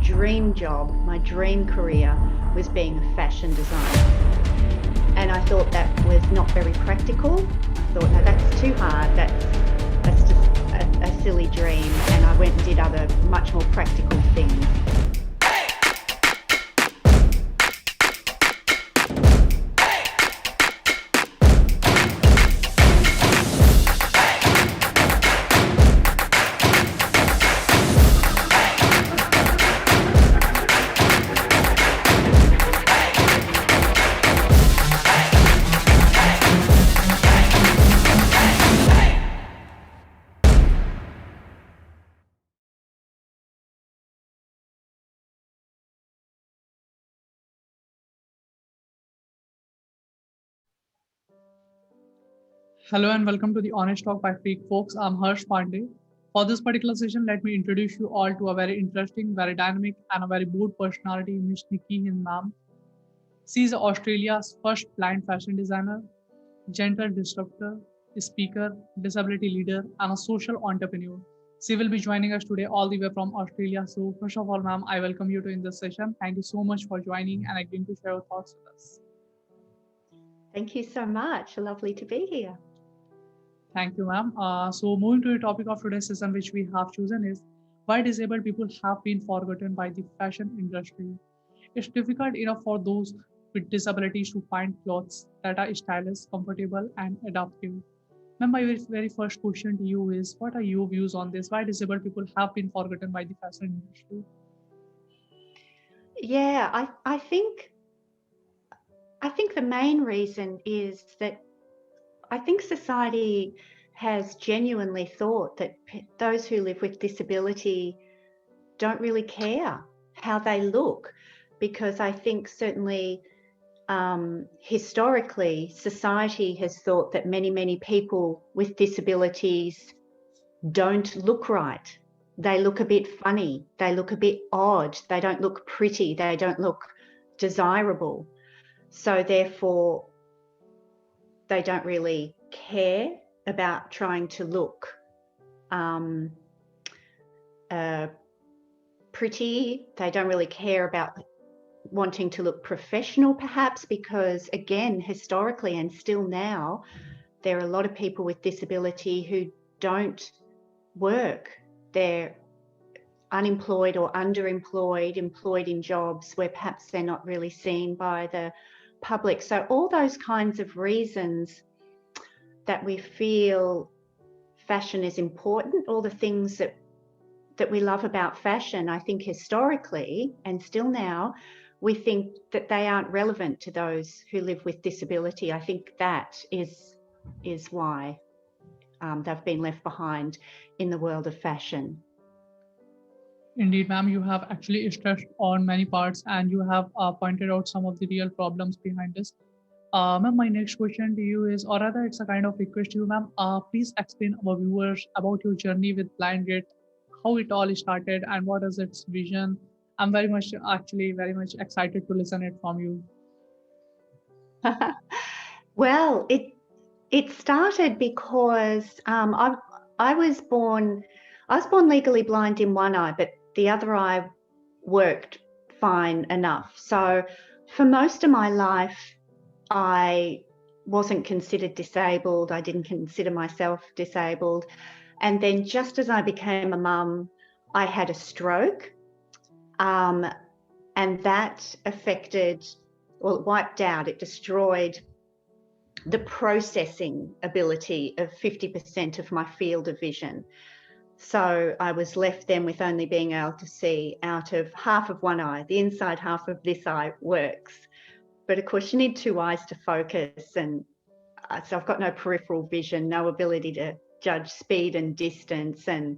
dream job, my dream career was being a fashion designer. And I thought that was not very practical. I thought, no, that's too hard. That's just a silly dream. And I went and did other much more practical things. Hello and welcome to the Honest Talk by Freak Folks. I'm Harsh Pandey. For this particular session, let me introduce you all to a very interesting, very dynamic, and a very bold personality, Miss Nikki Hind ma'am. She is Australia's first blind fashion designer, gentle disruptor, speaker, disability leader, and a social entrepreneur. She will be joining us today all the way from Australia. So, first of all, ma'am, I welcome you to in this session. Thank you so much for joining and agreeing to share your thoughts with us. Thank you so much. Lovely to be here. Thank you, ma'am. So moving to the topic of today's session, which we have chosen is why disabled people have been forgotten by the fashion industry. It's difficult enough for those with disabilities to find clothes that are stylish, comfortable, and adaptive. Ma'am, my very first question to you is, what are your views on this? Why disabled people have been forgotten by the fashion industry? Yeah, I think the main reason is that I think society has genuinely thought that those who live with disability don't really care how they look, because I think certainly historically society has thought that many people with disabilities don't look right. They look a bit funny, they look a bit odd, they don't look pretty, they don't look desirable. So therefore they don't really care about trying to look pretty. They don't really care about wanting to look professional, perhaps, because again, historically and still now, there are a lot of people with disability who don't work. They're unemployed or underemployed, employed in jobs where perhaps they're not really seen by the public. So all those kinds of reasons that we feel fashion is important, all the things that we love about fashion, I think historically and still now, we think that they aren't relevant to those who live with disability. I think that is why they've been left behind in the world of fashion. Indeed, ma'am, you have actually stressed on many parts and you have pointed out some of the real problems behind this. Ma'am, my next question to you is, or rather it's a kind of request to you, ma'am, please explain our viewers about your journey with Blind Gate, how it all started and what is its vision. I'm very much excited to listen it from you. Well, it started because I was born legally blind in one eye, but the other eye worked fine enough. So for most of my life, I wasn't considered disabled. I didn't consider myself disabled. And then just as I became a mum, I had a stroke. And that affected, well, it wiped out, it destroyed the processing ability of 50% of my field of vision. So I was left then with only being able to see out of half of one eye. The inside half of this eye works. But of course, you need two eyes to focus. And so I've got no peripheral vision, no ability to judge speed and distance. And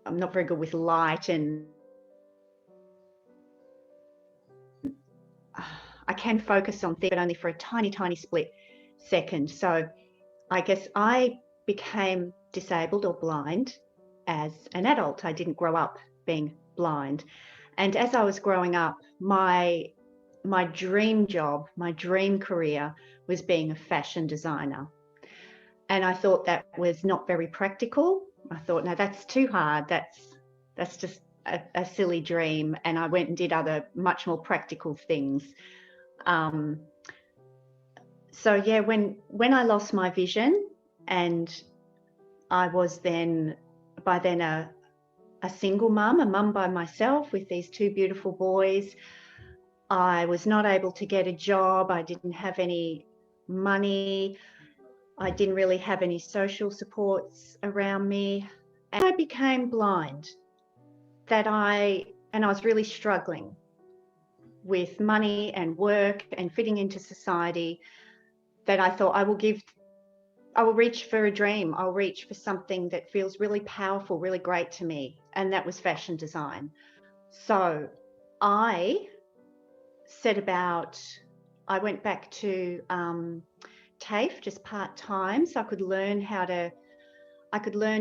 I'm not very good with light. And I can focus on things, but only for a tiny split second. So I guess I became disabled or blind as an adult. I didn't grow up being blind. And as I was growing up, my dream job, my dream career was being a fashion designer. And I thought that was not very practical. I thought, no, that's too hard. That's just a silly dream, and I went and did other much more practical things. So yeah, when I lost my vision, and I was by then a single mum, a mum by myself with these two beautiful boys. I was not able to get a job. I didn't have any money. I didn't really have any social supports around me. And I became blind. I was really struggling with money and work and fitting into society, that I thought I will reach for a dream. I'll reach for something that feels really powerful, really great to me. And that was fashion design. So I went back to TAFE just part-time, so I could learn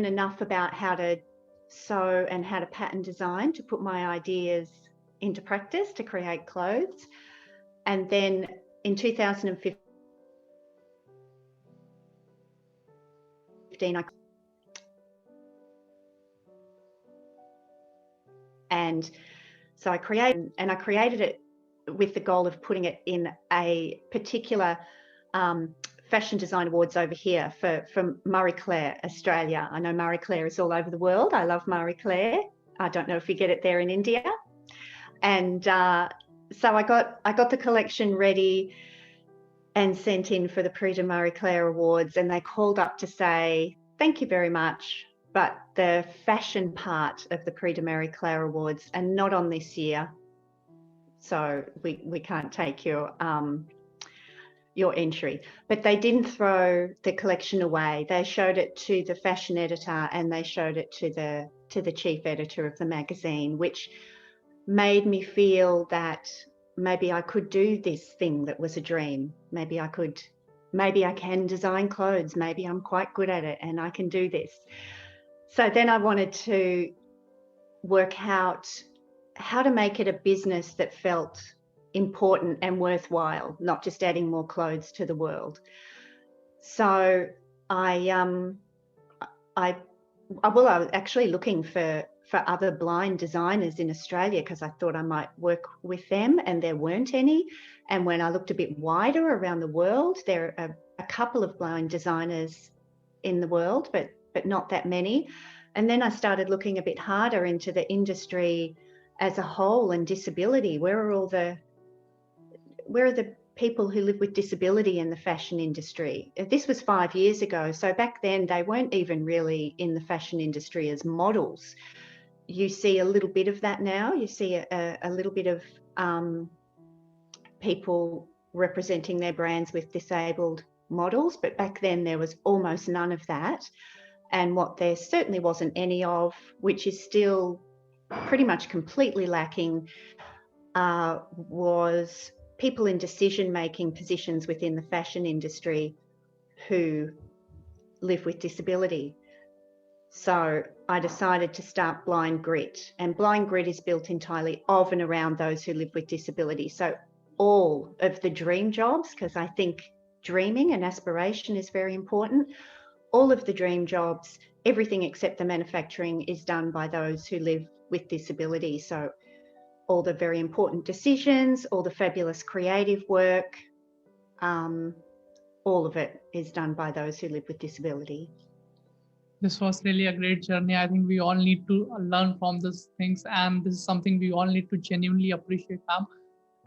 enough about how to sew and how to pattern design to put my ideas into practice to create clothes. And then in 2015, so I created it with the goal of putting it in a particular fashion design awards over here for Marie Claire, Australia. I know Marie Claire is all over the world. I love Marie Claire. I don't know if you get it there in India. And so I got the collection ready and sent in for the Prix de Marie Claire Awards, and they called up to say, thank you very much, but the fashion part of the Prix de Marie Claire Awards are not on this year, so we can't take your entry. But they didn't throw the collection away. They showed it to the fashion editor, and they showed it to the chief editor of the magazine, which made me feel that maybe I could do this thing that was a dream. Maybe I can design clothes. Maybe I'm quite good at it and I can do this. So then I wanted to work out how to make it a business that felt important and worthwhile, not just adding more clothes to the world. So I was actually looking for other blind designers in Australia, because I thought I might work with them, and there weren't any. And when I looked a bit wider around the world, there are a couple of blind designers in the world, but not that many. And then I started looking a bit harder into the industry as a whole and disability. Where are the people who live with disability in the fashion industry? This was 5 years ago. So back then they weren't even really in the fashion industry as models. You see a little bit of that now. You see a little bit of people representing their brands with disabled models, but back then there was almost none of that. And what there certainly wasn't any of, which is still pretty much completely lacking, was people in decision-making positions within the fashion industry who live with disability. So I decided to start Blind Grit, and Blind Grit is built entirely of and around those who live with disability. So all of the dream jobs, because I think dreaming and aspiration is very important, all of the dream jobs, everything except the manufacturing, is done by those who live with disability. So all the very important decisions, all the fabulous creative work, all of it is done by those who live with disability. This was really a great journey. I think we all need to learn from these things, and this is something we all need to genuinely appreciate, ma'am.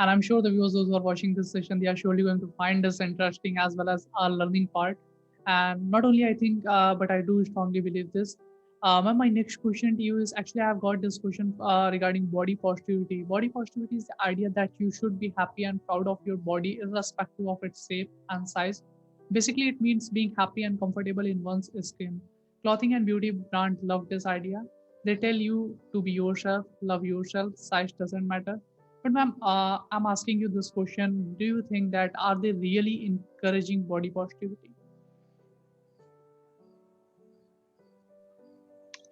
And I'm sure the viewers who are watching this session, they are surely going to find this interesting as well as our learning part. And not only I think, but I do strongly believe this. Ma'am, my next question to you is, actually I've got this question regarding body positivity. Body positivity is the idea that you should be happy and proud of your body irrespective of its shape and size. Basically, it means being happy and comfortable in one's skin. Clothing and beauty brand love this idea. They tell you to be yourself, love yourself, size doesn't matter. But ma'am, I'm asking you this question. Do you think that are they really encouraging body positivity?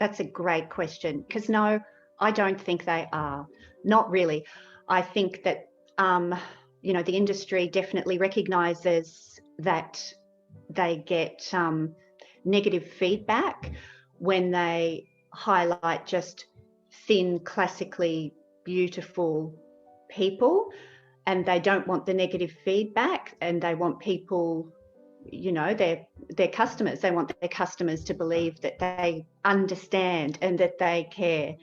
That's a great question, because no, I don't think they are. Not really. I think that, the industry definitely recognises that they get negative feedback when they highlight just thin, classically beautiful people, and they don't want the negative feedback, and they want people, you know, their customers, they want their customers to believe that they understand and that they care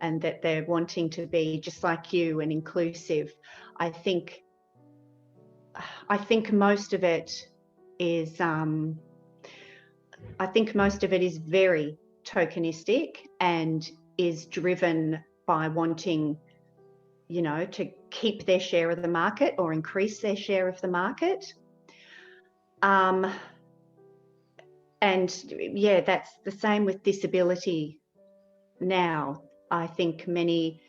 and that they're wanting to be just like you and inclusive. I think most of it is very tokenistic and is driven by wanting, you know, to keep their share of the market or increase their share of the market. And yeah, that's the same with disability now. I think many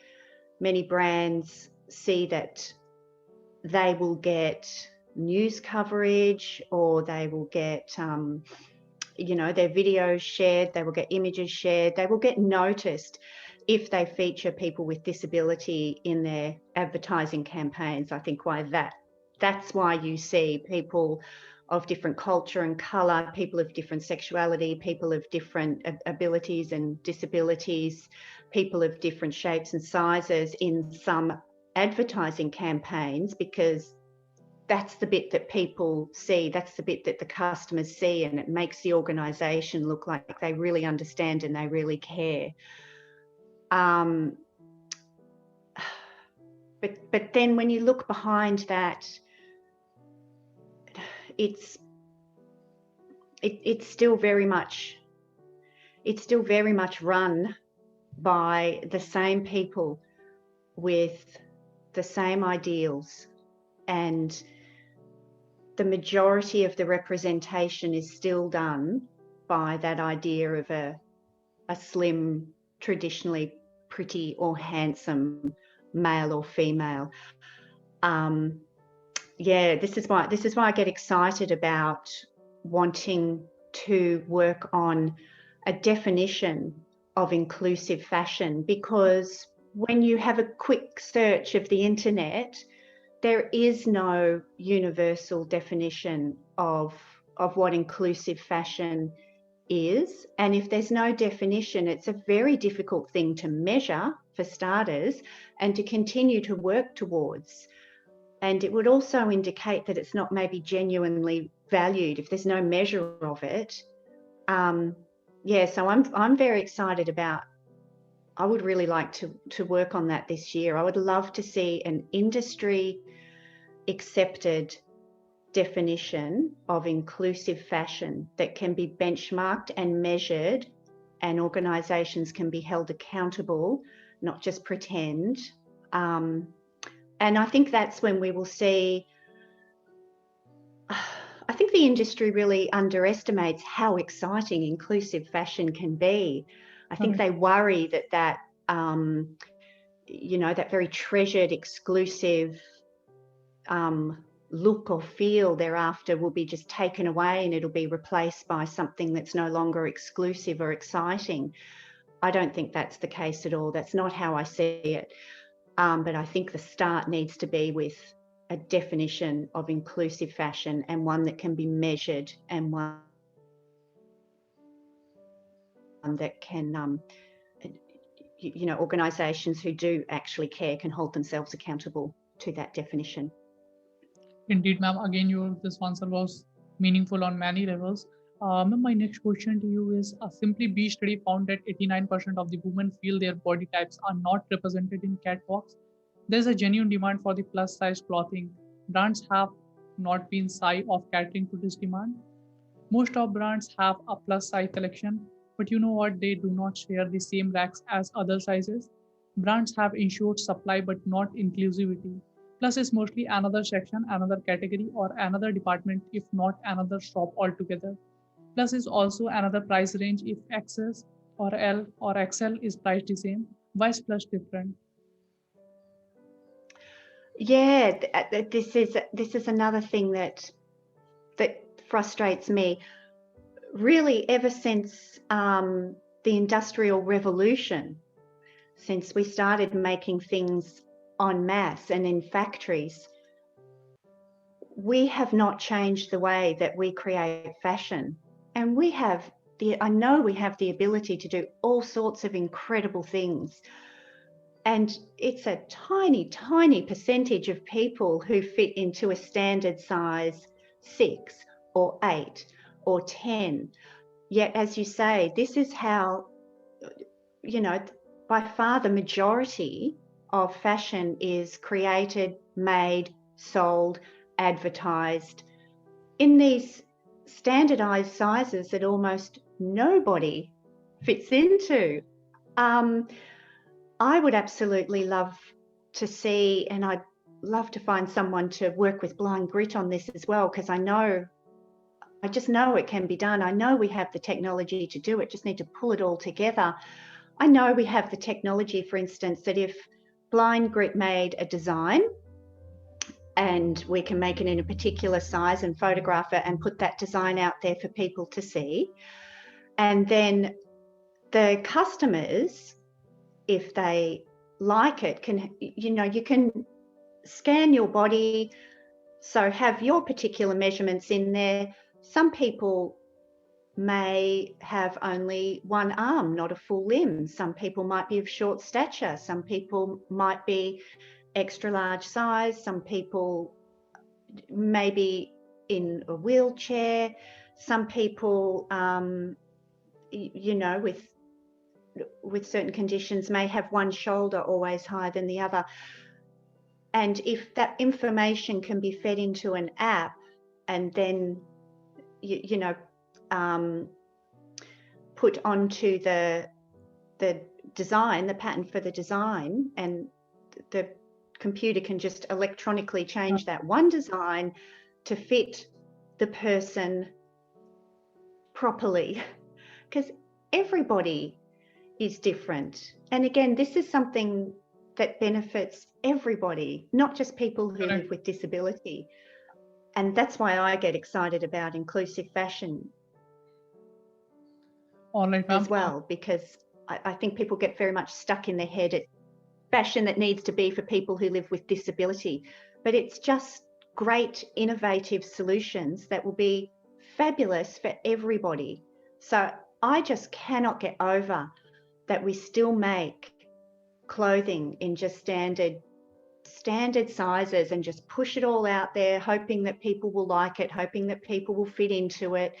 brands see that they will get news coverage, or they will get, you know, their videos shared, they will get images shared, they will get noticed if they feature people with disability in their advertising campaigns. I think that's why you see people of different culture and colour, people of different sexuality, people of different abilities and disabilities, people of different shapes and sizes in some advertising campaigns, because that's the bit that people see, that's the bit that the customers see, and it makes the organisation look like they really understand and they really care. But then when you look behind that, it's still very much run by the same people with the same ideals, and the majority of the representation is still done by that idea of a slim, traditionally pretty or handsome male or female. Yeah, this is why I get excited about wanting to work on a definition of inclusive fashion, because when you have a quick search of the internet, there is no universal definition of what inclusive fashion is. And if there's no definition, it's a very difficult thing to measure, for starters, and to continue to work towards. And it would also indicate that it's not maybe genuinely valued if there's no measure of it. Yeah, so I'm very excited about, I would really like to work on that this year. I would love to see an industry accepted definition of inclusive fashion that can be benchmarked and measured, and organisations can be held accountable, not just pretend. And I think that's when we will see, I think the industry really underestimates how exciting inclusive fashion can be. I think they worry that you know, that very treasured, exclusive look or feel thereafter will be just taken away, and it'll be replaced by something that's no longer exclusive or exciting. I don't think that's the case at all. That's not how I see it. But I think the start needs to be with a definition of inclusive fashion, and one that can be measured, and one that can, you know, organisations who do actually care can hold themselves accountable to that definition. Indeed, ma'am. Again, this answer was meaningful on many levels. Ma'am, my next question to you is: a Simply Be study found that 89% of the women feel their body types are not represented in catwalks. There's a genuine demand for the plus size clothing. Brands have not been shy of catering to this demand. Most of brands have a plus size collection, but you know what? They do not share the same racks as other sizes. Brands have ensured supply but not inclusivity. Plus is mostly another section, another category, or another department, if not another shop altogether. Plus is also another price range if XS or L or XL is priced the same. Why is Plus different? Yeah, this is another thing that frustrates me. Really, ever since the Industrial Revolution, since we started making things en masse and in factories, we have not changed the way that we create fashion. And we have I know we have the ability to do all sorts of incredible things. And it's a tiny, tiny percentage of people who fit into a standard size 6 or 8 or 10. Yet, as you say, this is how, by far the majority of fashion is created, made, sold, advertised in these standardized sizes that almost nobody fits into. I would absolutely love to see, and I'd love to find someone to work with Blind Grit on this as well, because I just know it can be done. I know we have the technology to do it, just need to pull it all together. I know we have the technology, for instance, that if Blind Grit made a design and we can make it in a particular size and photograph it and put that design out there for people to see. And then the customers, if they like it, you can scan your body, so have your particular measurements in there. Some people may have only one arm, not a full limb. Some people might be of short stature. Some people might be extra large size. Some people may be in a wheelchair. Some people, with certain conditions may have one shoulder always higher than the other. And if that information can be fed into an app and then, put onto the design, the pattern for the design, and the computer can just electronically change that one design to fit the person properly, because everybody is different. And again, this is something that benefits everybody, not just people who live with disability. And that's why I get excited about inclusive fashion. All right, ma'am. As well, because I think people get very much stuck in their head at fashion that needs to be for people who live with disability. But it's just great, innovative solutions that will be fabulous for everybody. So I just cannot get over that we still make clothing in just standard sizes and just push it all out there, hoping that people will like it, hoping that people will fit into it.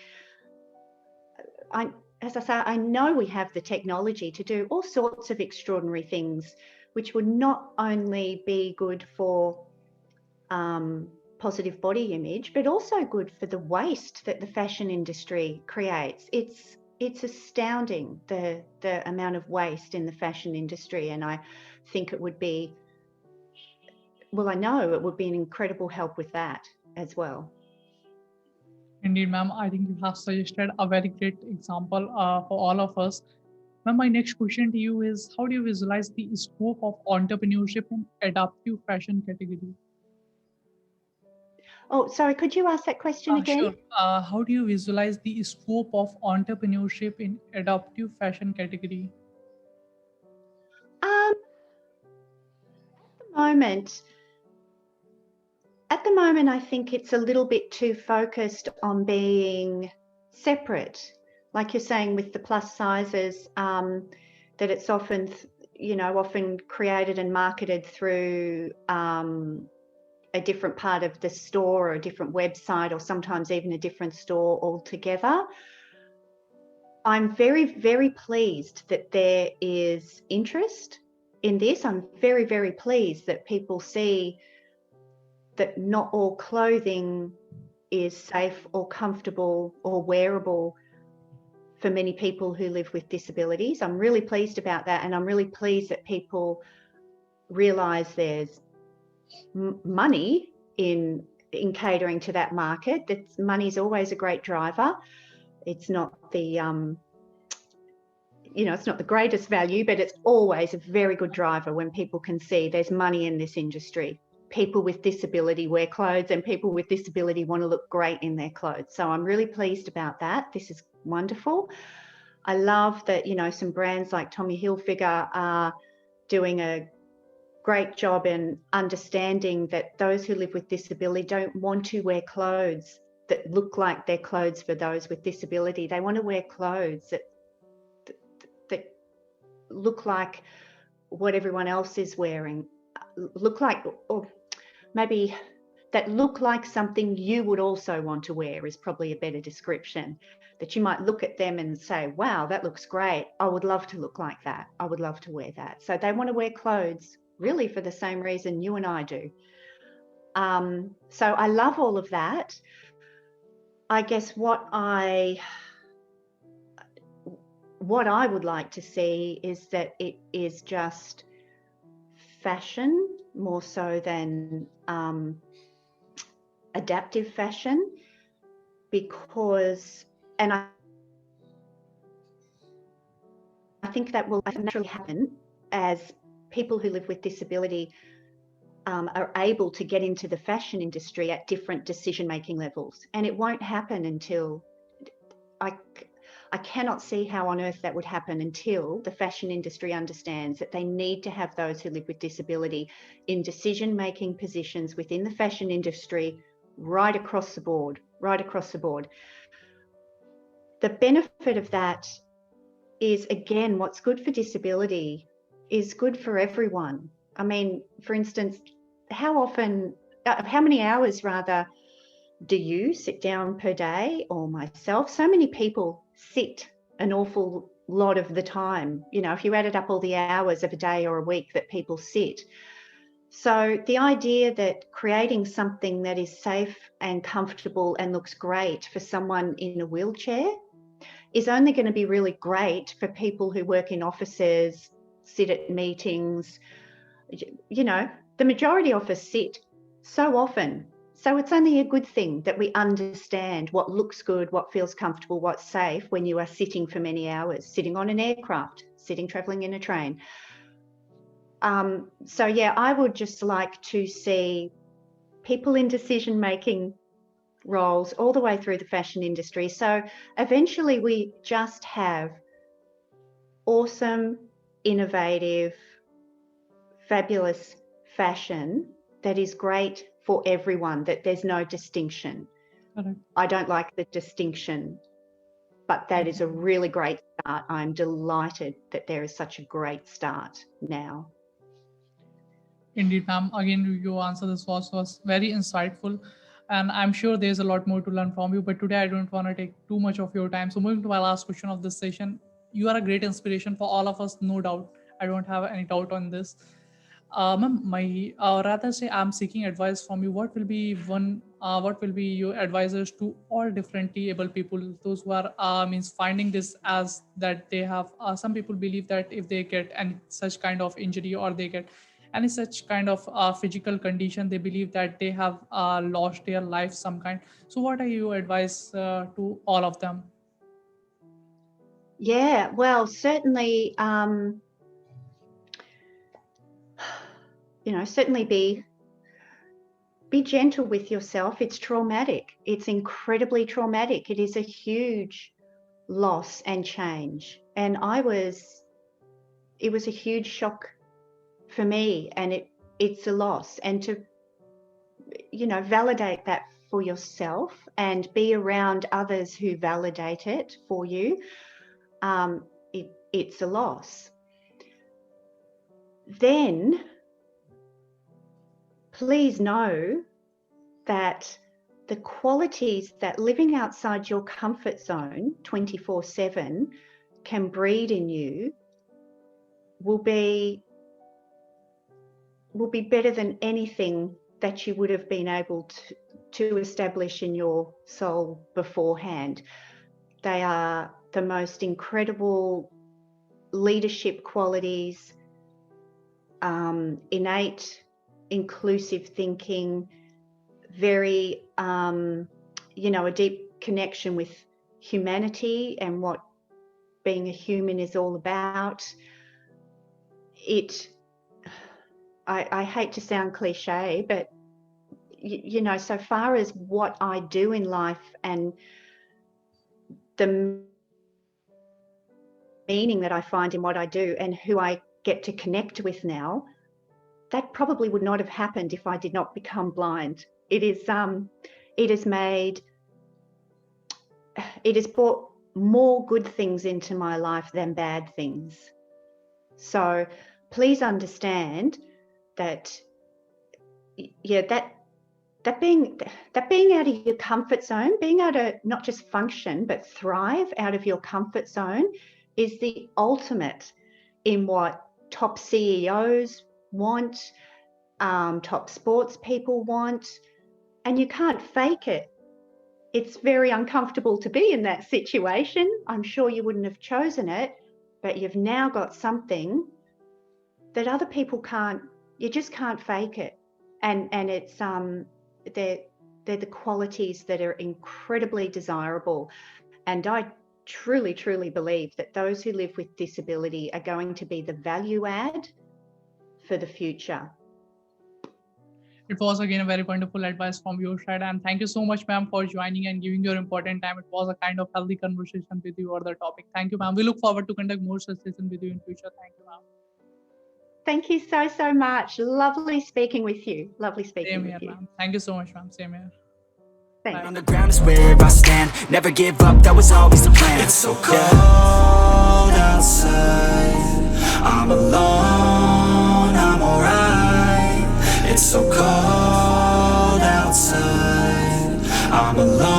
As I say, I know we have the technology to do all sorts of extraordinary things, which would not only be good for positive body image, but also good for the waste that the fashion industry creates. It's astounding, the amount of waste in the fashion industry, and I think it would be, well, I know it would be an incredible help with that as well. Indeed, ma'am. I think you have suggested a very great example for all of us. Ma'am, my next question to you is, how do you visualize the scope of entrepreneurship in adaptive fashion category? Oh, sorry, could you ask that question again? Sure. How do you visualize the scope of entrepreneurship in adaptive fashion category? At the moment, I think it's a little bit too focused on being separate. Like you're saying with the plus sizes, that it's often, often created and marketed through a different part of the store or a different website, or sometimes even a different store altogether. I'm very, very pleased that there is interest in this. I'm very, very pleased that people see that not all clothing is safe or comfortable or wearable for many people who live with disabilities. I'm really pleased about that, and I'm really pleased that people realise there's money in catering to that market. That money's always a great driver. It's not the it's not the greatest value, but it's always a very good driver when people can see there's money in this industry. People with disability wear clothes, and people with disability want to look great in their clothes. So I'm really pleased about that. This is wonderful. I love that, some brands like Tommy Hilfiger are doing a great job in understanding that those who live with disability don't want to wear clothes that look like their clothes for those with disability. They want to wear clothes that look like what everyone else is wearing, look like, or maybe that look like something you would also want to wear is probably a better description. That you might look at them and say, wow, that looks great. I would love to look like that. I would love to wear that. So they want to wear clothes really for the same reason you and I do. So I love all of that. I guess what I would like to see is that it is just fashion more so than adaptive fashion, because, and I think that will naturally happen as people who live with disability are able to get into the fashion industry at different decision-making levels. And it won't happen until, I cannot see how on earth that would happen until the fashion industry understands that they need to have those who live with disability in decision-making positions within the fashion industry right across the board, right across the board. The benefit of that is, again, what's good for disability is good for everyone. I mean, for instance, how many hours rather do you sit down per day, or myself? So many people sit an awful lot of the time. You know, if you added up all the hours of a day or a week that people sit. So the idea that creating something that is safe and comfortable and looks great for someone in a wheelchair is only going to be really great for people who work in offices, sit at meetings. You know, the majority of us sit so often. So it's only a good thing that we understand what looks good, what feels comfortable, what's safe when you are sitting for many hours, sitting on an aircraft, sitting, traveling in a train. So yeah, I would just like to see people in decision-making roles all the way through the fashion industry. So eventually we just have awesome, innovative, fabulous fashion that is great for everyone, that there's no distinction. Correct. I don't like the distinction, but that is a really great start. I'm delighted that there is such a great start now. Indeed, ma'am. Again, your answer this was very insightful, and I'm sure there's a lot more to learn from you. But today, I don't want to take too much of your time. So, moving to my last question of this session, you are a great inspiration for all of us, no doubt. I don't have any doubt on this. Ma'am, rather say I'm seeking advice from you. What will be what will be your advisors to all differently able people, those who are means finding this as that they have. Some people believe that if they get any such kind of injury or they get any such kind of physical condition, they believe that they have lost their life some kind. So, what are your advice to all of them? Yeah, well, certainly, certainly be gentle with yourself. It's traumatic. It's incredibly traumatic. It is a huge loss and change. And it was a huge shock for me, and it's a loss. And to, validate that for yourself and be around others who validate it for you, it's a loss. Then please know that the qualities that living outside your comfort zone 24/7 can breed in you will be better than anything that you would have been able to establish in your soul beforehand. They are the most incredible leadership qualities, innate, inclusive thinking, very, a deep connection with humanity and what being a human is all about. I hate to sound cliche, but, so far as what I do in life and the meaning that I find in what I do and who I get to connect with now, that probably would not have happened if I did not become blind. It has made it has brought more good things into my life than bad things. So please understand that, yeah, that being out of your comfort zone, being able to not just function but thrive out of your comfort zone, is the ultimate in what top CEOs want, top sports people want, and you can't fake it. It's very uncomfortable to be in that situation. I'm sure you wouldn't have chosen it, but you've now got something that other people can't. You just can't fake it, and it's they're the qualities that are incredibly desirable. And I truly believe that those who live with disability are going to be the value add for the future. It was again a very wonderful advice from your side, and thank you so much, ma'am, for joining and giving your important time. It was a kind of healthy conversation with you on the topic. Thank you, ma'am. We look forward to conduct more such sessions with you in future. Thank you, ma'am. Thank you so much. Lovely speaking with you. Lovely speaking Same with here, you. ma'am. Thank you so much, ma'am. Same here. Thanks. On the ground is where I stand. Never give up, that was always the plan. It's so cold outside. I'm alone, I'm alright. It's so cold outside. I'm alone.